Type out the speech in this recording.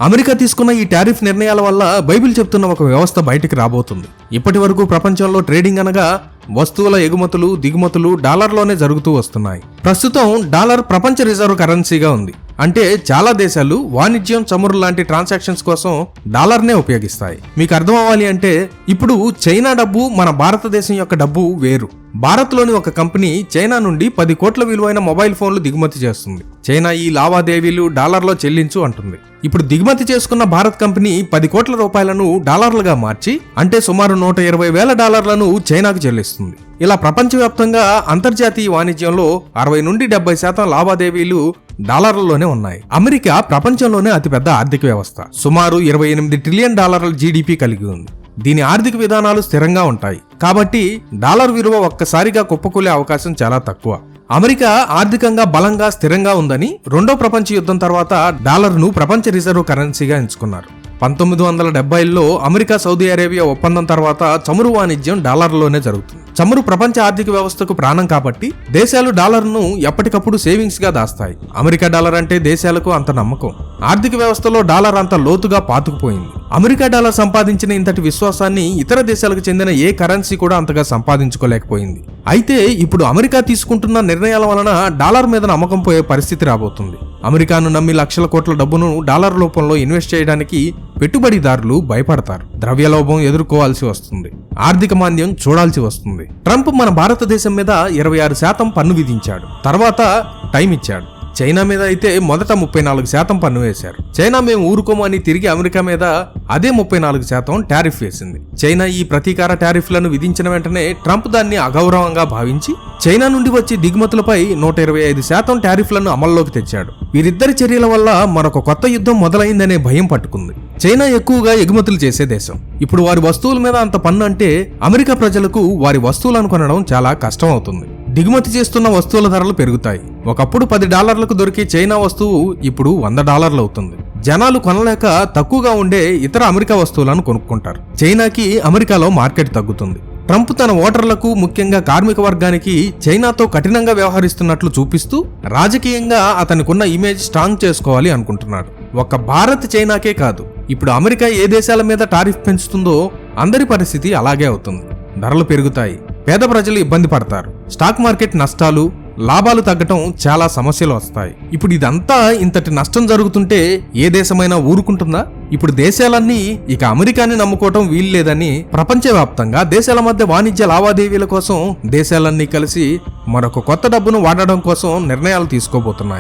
America తీసుకున్న ఈ tariff నిర్ణయాల వల్ల బైబిల్ చెప్తున్న ఒక వ్యవస్థ బయటికి రాబోతుంది. ఇప్పటి వరకు ప్రపంచంలో ట్రేడింగ్ అనగా వస్తువుల ఎగుమతులు దిగుమతులు డాలర్లోనే జరుగుతూ వస్తున్నాయి. ప్రస్తుతం డాలర్ ప్రపంచ రిజర్వ్ కరెన్సీగా ఉంది. అంటే చాలా దేశాలు వాణిజ్యం, చమురు లాంటి ట్రాన్సాక్షన్స్ కోసం డాలర్నే ఉపయోగిస్తాయి. మీకు అర్థం అవ్వాలి అంటే ఇప్పుడు చైనా డబ్బు మన భారతదేశం యొక్క డబ్బు వేరు. భారత్లోని ఒక కంపెనీ చైనా నుండి 10 కోట్ల విలువైన మొబైల్ ఫోన్లు దిగుమతి చేస్తుంది. చైనా ఈ లావాదేవీలు డాలర్లో చెల్లించు అంటుంది. ఇప్పుడు దిగుమతి చేసుకున్న భారత్ కంపెనీ 10 కోట్ల రూపాయలను డాలర్లుగా మార్చి అంటే సుమారు $120,000 చైనాకు చెల్లిస్తుంది. ఇలా ప్రపంచవ్యాప్తంగా అంతర్జాతీయ వాణిజ్యంలో 60 నుండి 70% లావాదేవీలు డాలర్లలోనే ఉన్నాయి. అమెరికా ప్రపంచంలోనే అతిపెద్ద ఆర్థిక వ్యవస్థ. సుమారు $28 ట్రిలియన్ జీడీపీ కలిగి ఉంది. దీని ఆర్థిక విధానాలు స్థిరంగా ఉంటాయి. కాబట్టి డాలర్ విలువ ఒక్కసారిగా కుప్పకూలే అవకాశం చాలా తక్కువ. అమెరికా ఆర్థికంగా బలంగా స్థిరంగా ఉందని రెండో ప్రపంచ యుద్ధం తర్వాత డాలర్ను ప్రపంచ రిజర్వ్ కరెన్సీగా ఎంచుకున్నారు. 1970లో అమెరికా సౌదీ అరేబియా ఒప్పందం తర్వాత చమురు వాణిజ్యం డాలర్లోనే జరుగుతుంది. చమురు ప్రపంచ ఆర్థిక వ్యవస్థకు ప్రాణం కాబట్టి దేశాలు డాలర్ను ఎప్పటికప్పుడు సేవింగ్స్ గా దాస్తాయి. అమెరికా డాలర్ అంటే దేశాలకు అంత నమ్మకం. ఆర్థిక వ్యవస్థలో డాలర్ అంత లోతుగా పాతుకుపోయింది. అమెరికా డాలర్ సంపాదించిన ఇంతటి విశ్వాసాన్ని ఇతర దేశాలకు చెందిన ఏ కరెన్సీ కూడా అంతగా సంపాదించుకోలేకపోయింది. అయితే ఇప్పుడు అమెరికా తీసుకుంటున్న నిర్ణయాల వలన డాలర్ మీద నమ్మకం పోయే పరిస్థితి రాబోతుంది. అమెరికాను నమ్మి లక్షల కోట్ల డబ్బును డాలర్ రూపంలో ఇన్వెస్ట్ చేయడానికి పెట్టుబడిదారులు భయపడతారు. ద్రవ్యలోభం ఎదుర్కోవాల్సి వస్తుంది. ఆర్థిక మాంద్యం చూడాల్సి వస్తుంది. ట్రంప్ మన భారతదేశం మీద 26% పన్ను విధించాడు. తర్వాత టైం ఇచ్చాడు. చైనా మీద అయితే మొదట 34% పన్ను వేశారు. చైనా మేము ఊరుకోము అని తిరిగి అమెరికా మీద అదే 34% టారిఫ్ వేసింది. చైనా ఈ ప్రతీకార టారిఫ్లను విధించిన వెంటనే ట్రంప్ దాన్ని అగౌరవంగా భావించి చైనా నుండి వచ్చే దిగుమతులపై 125% టారిఫ్లను అమల్లోకి తెచ్చాడు. వీరిద్దరి చర్యల వల్ల మరొక కొత్త యుద్ధం మొదలైందనే భయం పట్టుకుంది. చైనా ఎక్కువగా ఎగుమతులు చేసే దేశం. ఇప్పుడు వారి వస్తువుల మీద అంత పన్ను అంటే అమెరికా ప్రజలకు వారి వస్తువులను కొనడం చాలా కష్టం అవుతుంది. దిగుమతి చేస్తున్న వస్తువుల ధరలు పెరుగుతాయి. ఒకప్పుడు $10 దొరికే చైనా వస్తువు ఇప్పుడు $100 అవుతుంది. జనాలు కొనలేక తక్కువగా ఉండే ఇతర అమెరికా వస్తువులను కొనుక్కుంటారు. చైనాకి అమెరికాలో మార్కెట్ తగ్గుతుంది. ట్రంప్ తన ఓటర్లకు ముఖ్యంగా కార్మిక వర్గానికి చైనాతో కఠినంగా వ్యవహరిస్తున్నట్లు చూపిస్తూ రాజకీయంగా అతనికున్న ఇమేజ్ స్ట్రాంగ్ చేసుకోవాలి అనుకుంటున్నాడు. ఒక్క భారత్ చైనాకే కాదు, ఇప్పుడు అమెరికా ఏ దేశాల మీద టారిఫ్ పెంచుతుందో అందరి పరిస్థితి అలాగే అవుతుంది. ధరలు పెరుగుతాయి. పేద ప్రజలు ఇబ్బంది పడతారు. స్టాక్ మార్కెట్ నష్టాలు, లాభాలు తగ్గటం, చాలా సమస్యలు వస్తాయి. ఇప్పుడు ఇదంతా ఇంతటి నష్టం జరుగుతుంటే ఏ దేశమైనా ఊరుకుంటుందా? ఇప్పుడు దేశాలన్నీ ఇక అమెరికాని నమ్ముకోవటం వీల్లేదని ప్రపంచవ్యాప్తంగా దేశాల మధ్య వాణిజ్య లావాదేవీల కోసం దేశాలన్నీ కలిసి మరొక కొత్త డబ్బును వాడడం కోసం నిర్ణయాలు తీసుకోబోతున్నాయి.